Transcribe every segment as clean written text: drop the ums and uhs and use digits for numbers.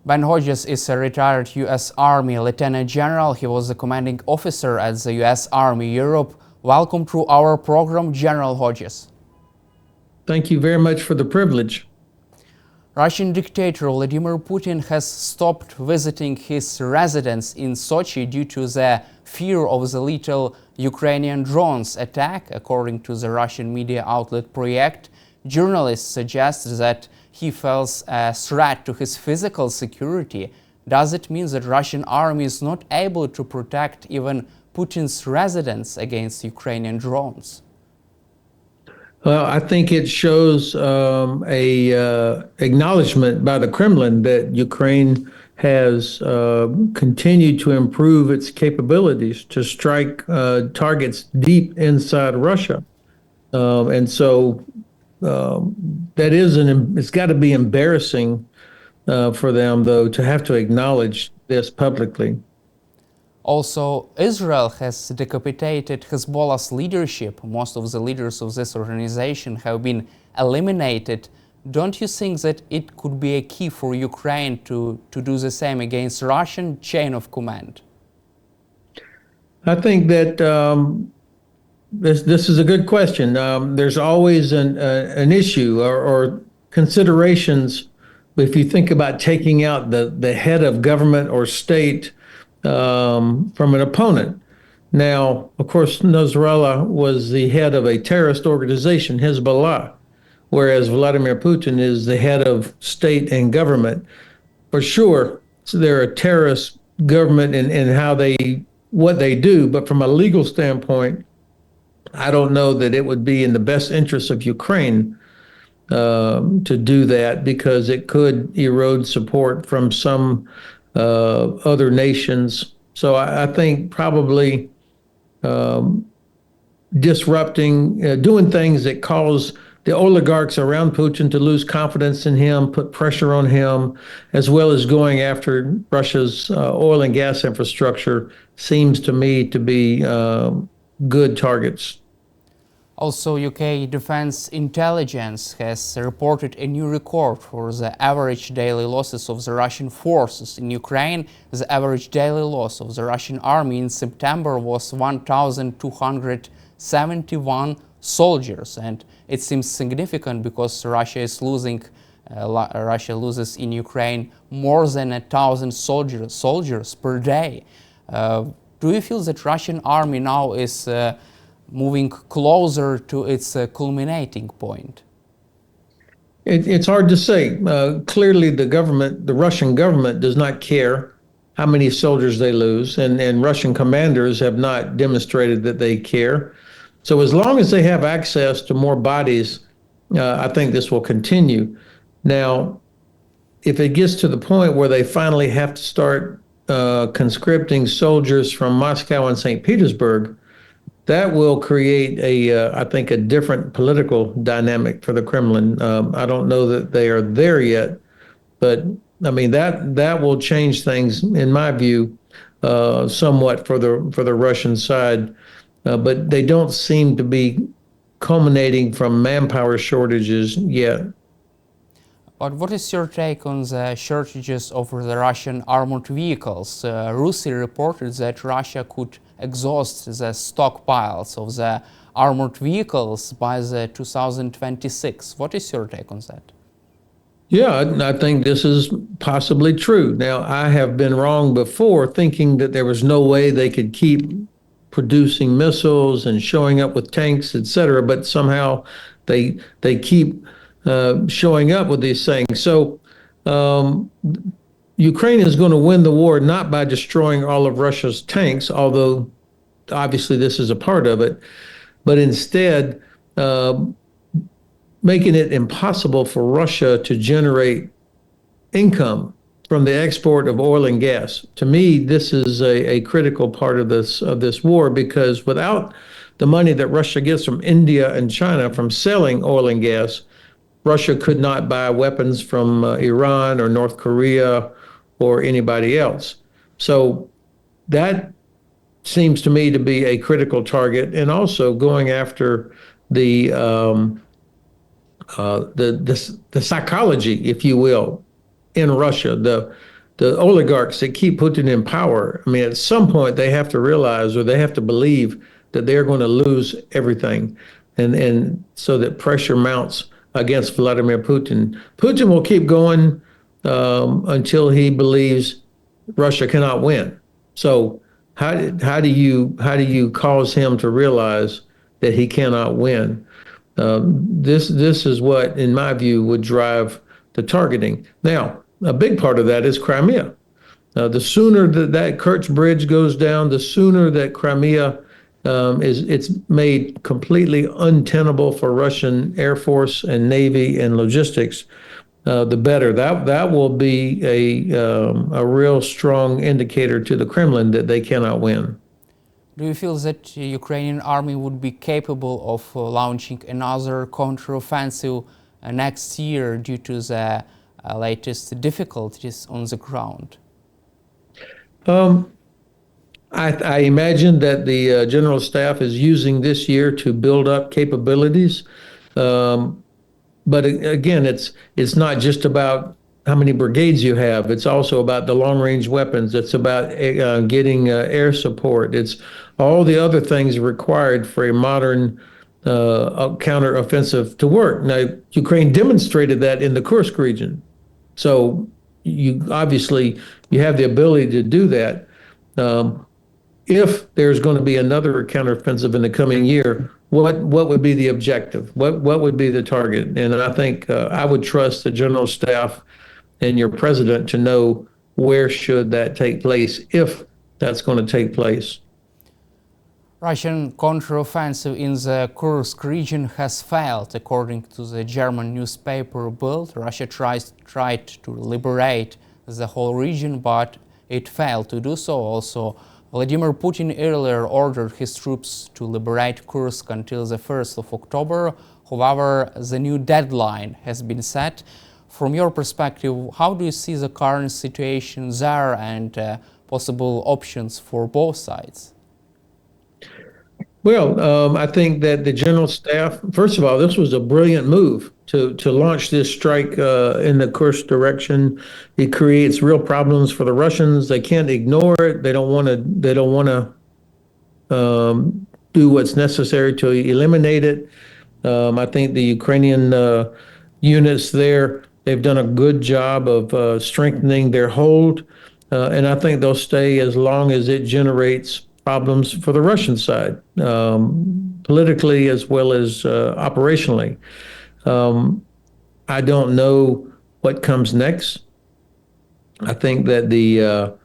Ben Hodges is a retired U.S. Army Lieutenant General. He was the commanding officer at the U.S. Army Europe. Welcome to our program, General Hodges. Thank you very much for the privilege. Russian dictator Vladimir Putin has stopped visiting his residence in Sochi due to the fear of the lethal Ukrainian drones attack. According to the Russian media outlet Project, journalists suggest that he feels a threat to his physical security. Does it mean that Russian army is not able to protect even Putin's residence against Ukrainian drones? Well, I think it shows acknowledgement by the Kremlin that Ukraine has continued to improve its capabilities to strike targets deep inside Russia. And so that is it's got to be embarrassing for them, though, to have to acknowledge this publicly. Also, Israel has decapitated Hezbollah's leadership. Most of the leaders of this organization have been eliminated. Don't you think that it could be a key for Ukraine to do the same against Russian chain of command? I think that this is a good question. There's always an issue or considerations if you think about taking out the head of government or state from an opponent. Now, of course, Nasrallah was the head of a terrorist organization, Hezbollah, whereas Vladimir Putin is the head of state and government. For sure, they're a terrorist government in what they do, but from a legal standpoint, I don't know that it would be in the best interest of Ukraine to do that, because it could erode support from some other nations. So I think probably disrupting, doing things that cause the oligarchs around Putin to lose confidence in him, put pressure on him, as well as going after Russia's oil and gas infrastructure, seems to me to be good targets. Also, UK Defense Intelligence has reported a new record for the average daily losses of the Russian forces in Ukraine. The average daily loss of the Russian army in September was 1,271 soldiers, and it seems significant because Russia loses in Ukraine more than 1,000 soldiers per day. Do you feel that Russian army now is moving closer to its culminating point? It's hard to say. Clearly, the Russian government does not care how many soldiers they lose, and Russian commanders have not demonstrated that they care. So as long as they have access to more bodies, I think this will continue. Now, if it gets to the point where they finally have to start conscripting soldiers from Moscow and St. Petersburg, that will create I think, a different political dynamic for the Kremlin. I don't know that they are there yet, but I mean that will change things, in my view, somewhat for the Russian side. But they don't seem to be culminating from manpower shortages yet. But what is your take on the shortages of the Russian armored vehicles? Russia reported that Russia could exhaust the stockpiles of the armored vehicles by the 2026. What is your take on that? Yeah, I think this is possibly true. Now, I have been wrong before, thinking that there was no way they could keep producing missiles and showing up with tanks, etc. But somehow they keep showing up with these things. So Ukraine is going to win the war not by destroying all of Russia's tanks, although obviously this is a part of it, but instead making it impossible for Russia to generate income from the export of oil and gas. To me, this is a critical part of this war, because without the money that Russia gets from India and China from selling oil and gas, Russia could not buy weapons from Iran or North Korea or anybody else. So that seems to me to be a critical target, and also going after the psychology, if you will, in Russia, the oligarchs that keep Putin in power, I mean, at some point they have to realize or they have to believe that they're going to lose everything. And so that pressure mounts against Vladimir Putin. Putin will keep going until he believes Russia cannot win. So how do you cause him to realize that he cannot win? This is what, in my view, would drive the targeting. Now, a big part of that is Crimea. The sooner that Kerch Bridge goes down, the sooner that Crimea it's made completely untenable for Russian Air Force and Navy and logistics, the better. That will be a real strong indicator to the Kremlin that they cannot win. Do you feel that the Ukrainian army would be capable of launching another counteroffensive next year due to the latest difficulties on the ground? I imagine that the General Staff is using this year to build up capabilities. But again, it's not just about how many brigades you have. It's also about the long-range weapons. It's about getting air support. It's all the other things required for a modern counteroffensive to work. Now, Ukraine demonstrated that in the Kursk region. So you obviously you have the ability to do that. If there's going to be another counteroffensive in the coming year, what would be the objective? What would be the target? And I think I would trust the General Staff and your president to know where should that take place if that's going to take place. Russian counteroffensive in the Kursk region has failed, according to the German newspaper Bild. Russia tried to liberate the whole region, but it failed to do so. Also, Vladimir Putin earlier ordered his troops to liberate Kursk until the 1st of October. However, the new deadline has been set. From your perspective, how do you see the current situation there and possible options for both sides? Well, I think that the General Staff, first of all, this was a brilliant move to launch this strike in the Kursk direction. It creates real problems for the Russians. They can't ignore it. They don't want to. They don't want to do what's necessary to eliminate it. I think the Ukrainian units there, they've done a good job of strengthening their hold, and I think they'll stay as long as it generates problems for the Russian side, politically as well as operationally. I don't know what comes next. I think that the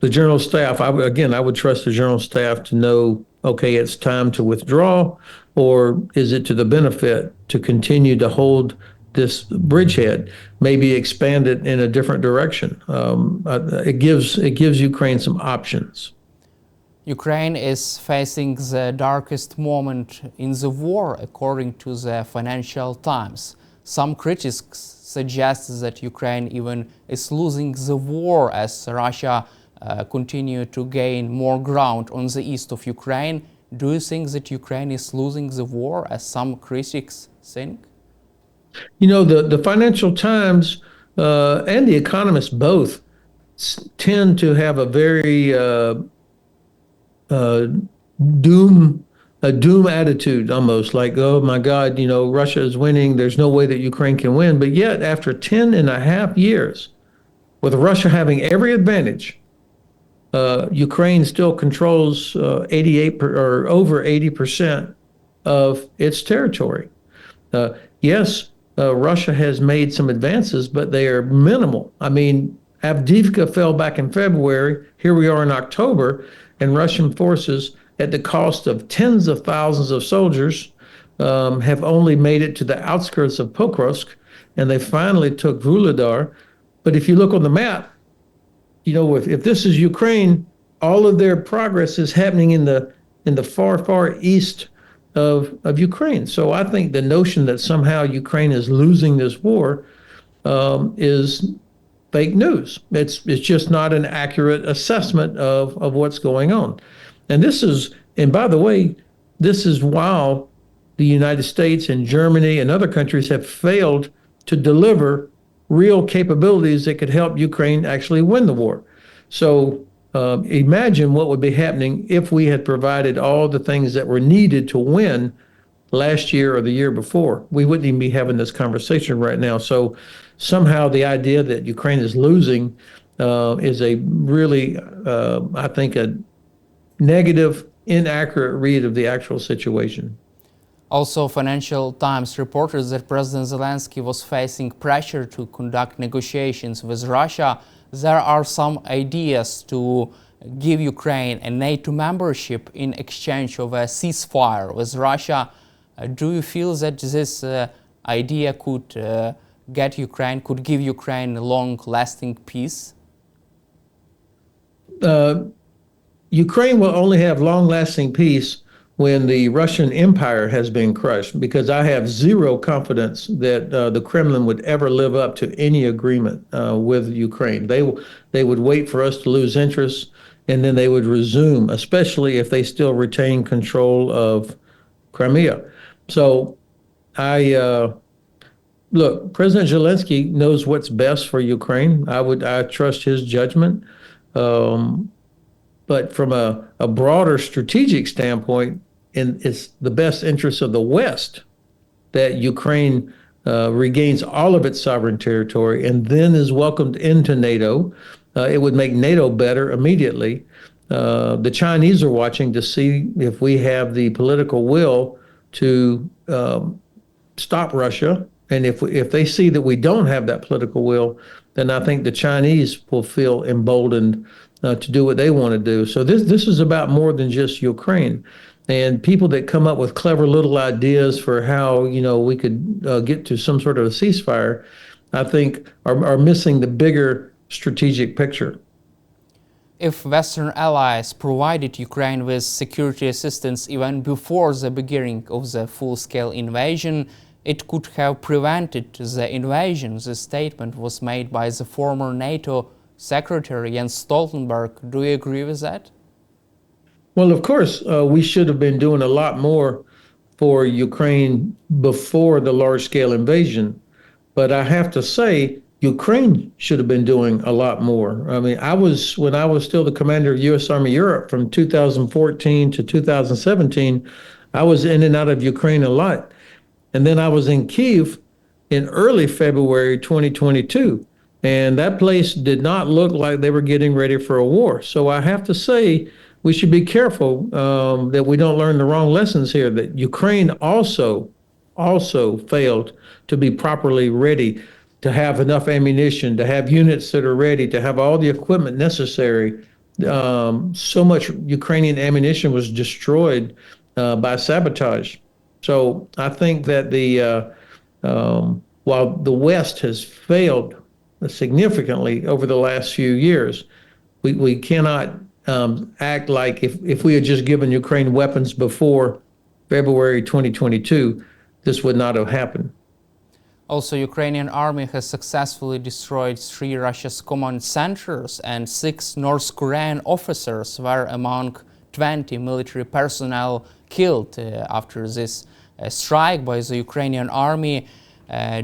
General Staff, I would trust the General Staff to know, okay, it's time to withdraw, or is it to the benefit to continue to hold this bridgehead, maybe expand it in a different direction. It gives Ukraine some options. Ukraine is facing the darkest moment in the war, according to the Financial Times. Some critics suggest that Ukraine even is losing the war as Russia continue to gain more ground on the east of Ukraine. Do you think that Ukraine is losing the war, as some critics think? You know, the Financial Times and The Economist both tend to have a very doom attitude, almost like, oh my God, you know, Russia is winning. There's no way that Ukraine can win. But yet, after 10 and a half years, with Russia having every advantage, Ukraine still controls 88 or over 80% of its territory. Yes, Russia has made some advances, but they are minimal. I mean, Avdiivka fell back in February. Here we are in October, and Russian forces, at the cost of tens of thousands of soldiers, have only made it to the outskirts of Pokrovsk, and they finally took Vuhledar. But if you look on the map, you know, if this is Ukraine, all of their progress is happening in the far east of Ukraine. So I think the notion that somehow Ukraine is losing this war is fake news. It's just not an accurate assessment of what's going on. And by the way, this is while the United States and Germany and other countries have failed to deliver real capabilities that could help Ukraine actually win the war. So imagine what would be happening if we had provided all the things that were needed to win last year or the year before. We wouldn't even be having this conversation right now. So somehow the idea that Ukraine is losing is a really, I think, a negative, inaccurate read of the actual situation. Also, Financial Times reported that President Zelensky was facing pressure to conduct negotiations with Russia. There are some ideas to give Ukraine a NATO membership in exchange of a ceasefire with Russia. Do you feel that this idea could could give Ukraine long-lasting peace? Ukraine will only have long-lasting peace when the Russian Empire has been crushed, because I have zero confidence that the Kremlin would ever live up to any agreement with Ukraine. They would wait for us to lose interest, and then they would resume, especially if they still retain control of Crimea. So I look, President Zelensky knows what's best for Ukraine. I trust his judgment. But from a broader strategic standpoint, it's the best interest of the West that Ukraine regains all of its sovereign territory and then is welcomed into NATO. It would make NATO better immediately. The Chinese are watching to see if we have the political will to stop Russia. And if they see that we don't have that political will, then I think the Chinese will feel emboldened to do what they want to do. So this is about more than just Ukraine. And people that come up with clever little ideas for how we could get to some sort of a ceasefire, I think are missing the bigger strategic picture. If Western allies provided Ukraine with security assistance even before the beginning of the full-scale invasion, it could have prevented the invasion. The statement was made by the former NATO Secretary Jens Stoltenberg. Do you agree with that? Well, of course, we should have been doing a lot more for Ukraine before the large-scale invasion. But I have to say, Ukraine should have been doing a lot more. I mean, when I was still the commander of U.S. Army Europe from 2014 to 2017, I was in and out of Ukraine a lot. And then I was in Kyiv in early February 2022. And that place did not look like they were getting ready for a war. So I have to say, we should be careful that we don't learn the wrong lessons here, that Ukraine also failed to be properly ready, to have enough ammunition, to have units that are ready, to have all the equipment necessary. So much Ukrainian ammunition was destroyed by sabotage. So I think that while the West has failed significantly over the last few years, we cannot act like if we had just given Ukraine weapons before February 2022, this would not have happened. Also, Ukrainian army has successfully destroyed 3 Russia's command centers, and 6 North Korean officers were among 20 military personnel killed after this strike by the Ukrainian army.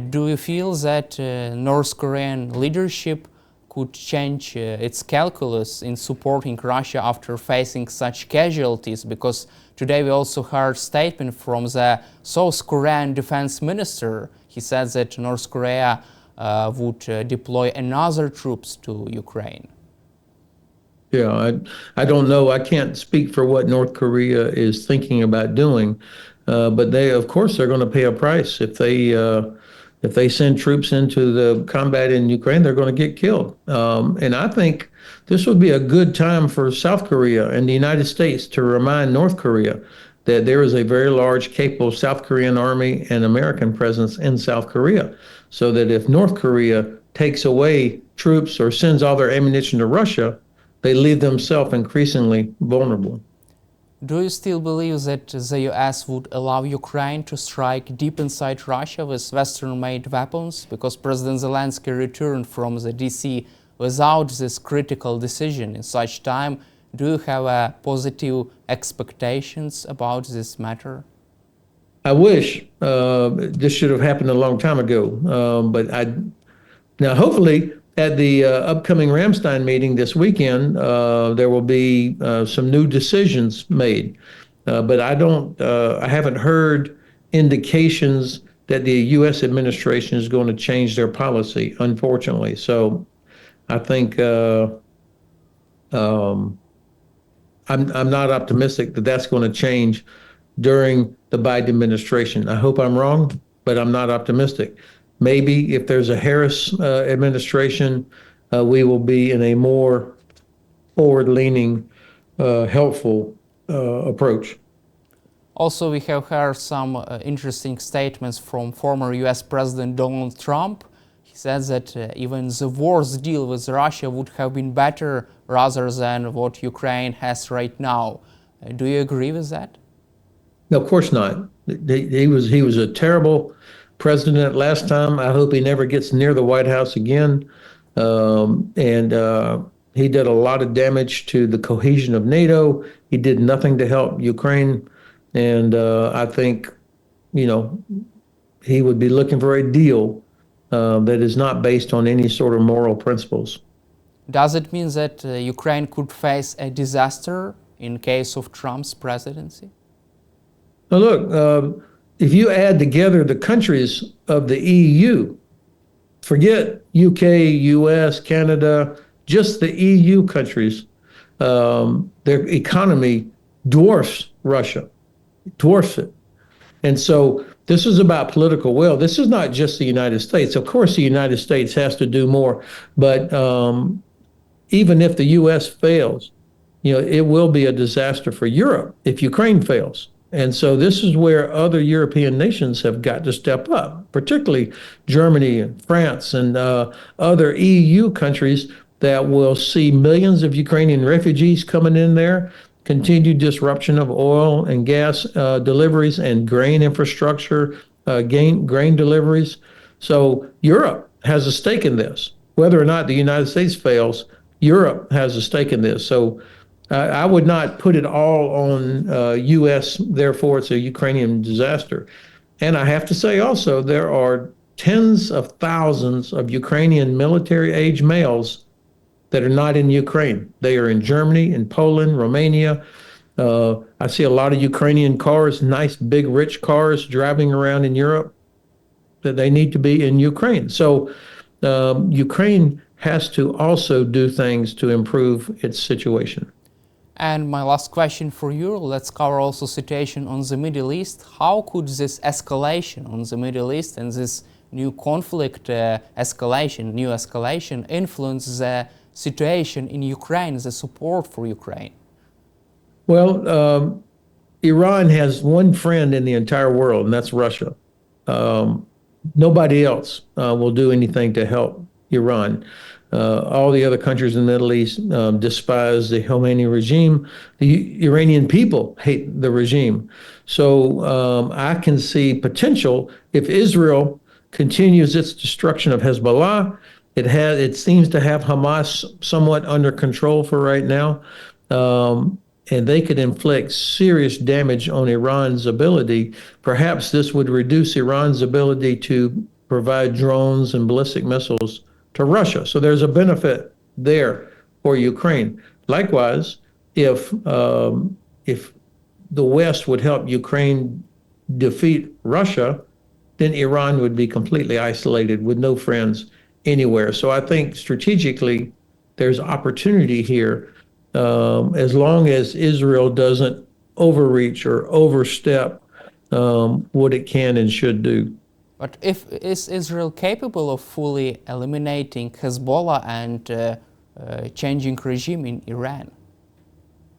Do you feel that North Korean leadership could change its calculus in supporting Russia after facing such casualties? Because today we also heard a statement from the South Korean defense minister. He said that North Korea would deploy another troops to Ukraine. Yeah, I don't know. I can't speak for what North Korea is thinking about doing, but of course, they're going to pay a price if they send troops into the combat in Ukraine. They're going to get killed, and I think this would be a good time for South Korea and the United States to remind North Korea that there is a very large, capable South Korean army and American presence in South Korea, so that if North Korea takes away troops or sends all their ammunition to Russia, they leave themselves increasingly vulnerable. Do you still believe that the US would allow Ukraine to strike deep inside Russia with Western-made weapons? Because President Zelensky returned from the DC without this critical decision in such time. Do you have positive expectations about this matter? I wish this should have happened a long time ago, but Now, hopefully, at the upcoming Ramstein meeting this weekend, there will be some new decisions made. But I haven't heard indications that the U.S. administration is going to change their policy, unfortunately. So I think um, I'm not optimistic that that's going to change during the Biden administration. I hope I'm wrong, but I'm not optimistic. Maybe if there's a Harris administration, we will be in a more forward-leaning, helpful approach. Also, we have heard some interesting statements from former US President Donald Trump. He said that even the war's deal with Russia would have been better rather than what Ukraine has right now. Do you agree with that? No, of course not. He was a terrible president last time. I hope he never gets near the White House again. And he did a lot of damage to the cohesion of NATO. He did nothing to help Ukraine. And I think, you know, he would be looking for a deal that is not based on any sort of moral principles. Does it mean that Ukraine could face a disaster in case of Trump's presidency? Now, look, if you add together the countries of the EU, forget UK, US, Canada, just the EU countries, their economy dwarfs Russia, dwarfs it. And so this is about political will. This is not just the United States. Of course, the United States has to do more, but even if the U.S. fails, you know, it will be a disaster for Europe if Ukraine fails. And so this is where other European nations have got to step up, particularly Germany and France and other EU countries that will see millions of Ukrainian refugees coming in there, continued disruption of oil and gas deliveries and grain infrastructure, grain deliveries. So Europe has a stake in this. Whether or not the United States fails, Europe has a stake in this. So I would not put it all on U.S., therefore it's a Ukrainian disaster. And I have to say also, there are tens of thousands of Ukrainian military-age males that are not in Ukraine. They are in Germany, in Poland, Romania. I see a lot of Ukrainian cars, nice, big, rich cars driving around in Europe that they need to be in Ukraine. So Ukraine has to also do things to improve its situation. And my last question for you, let's cover also situation on the Middle East. How could this escalation on the Middle East and this new conflict new escalation influence the situation in Ukraine, the support for Ukraine? Well, Iran has one friend in the entire world, and that's Russia. Nobody else will do anything to help Iran. All the other countries in the Middle East despise the Khomeini regime. The Iranian people hate the regime. So I can see potential if Israel continues its destruction of Hezbollah. It seems to have Hamas somewhat under control for right now. And they could inflict serious damage on Iran's ability. Perhaps this would reduce Iran's ability to provide drones and ballistic missiles to Russia. So there's a benefit there for Ukraine. Likewise, if the West would help Ukraine defeat Russia, then Iran would be completely isolated with no friends anywhere. So I think strategically there's opportunity here as long as Israel doesn't overreach or overstep what it can and should do. But is Israel capable of fully eliminating Hezbollah and changing regime in Iran?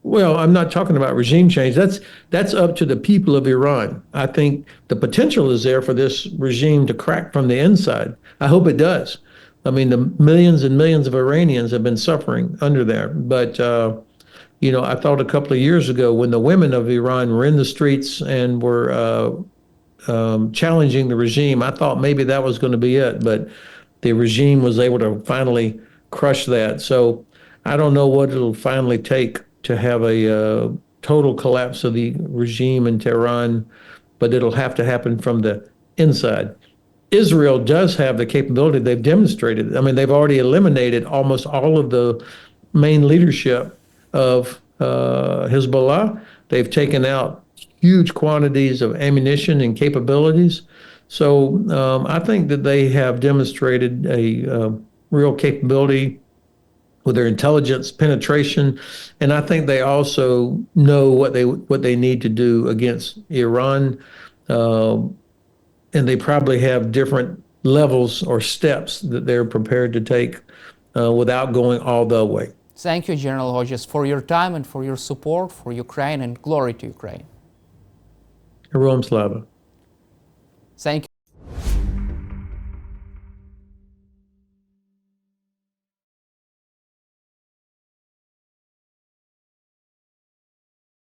Well, I'm not talking about regime change. That's up to the people of Iran. I think the potential is there for this regime to crack from the inside. I hope it does. I mean, the millions and millions of Iranians have been suffering under there. But, I thought a couple of years ago when the women of Iran were in the streets and were challenging the regime, I thought maybe that was going to be it. But the regime was able to finally crush that. So I don't know what it'll finally take to have a total collapse of the regime in Tehran, but it'll have to happen from the inside. Israel does have the capability. They've demonstrated. I mean, they've already eliminated almost all of the main leadership of Hezbollah. They've taken out huge quantities of ammunition and capabilities. So I think that they have demonstrated a real capability with their intelligence penetration, and I think they also know what they need to do against Iran, and they probably have different levels or steps that they're prepared to take without going all the way. Thank you, General Hodges, for your time and for your support for Ukraine, and glory to Ukraine. Heroam Slava. Thank you.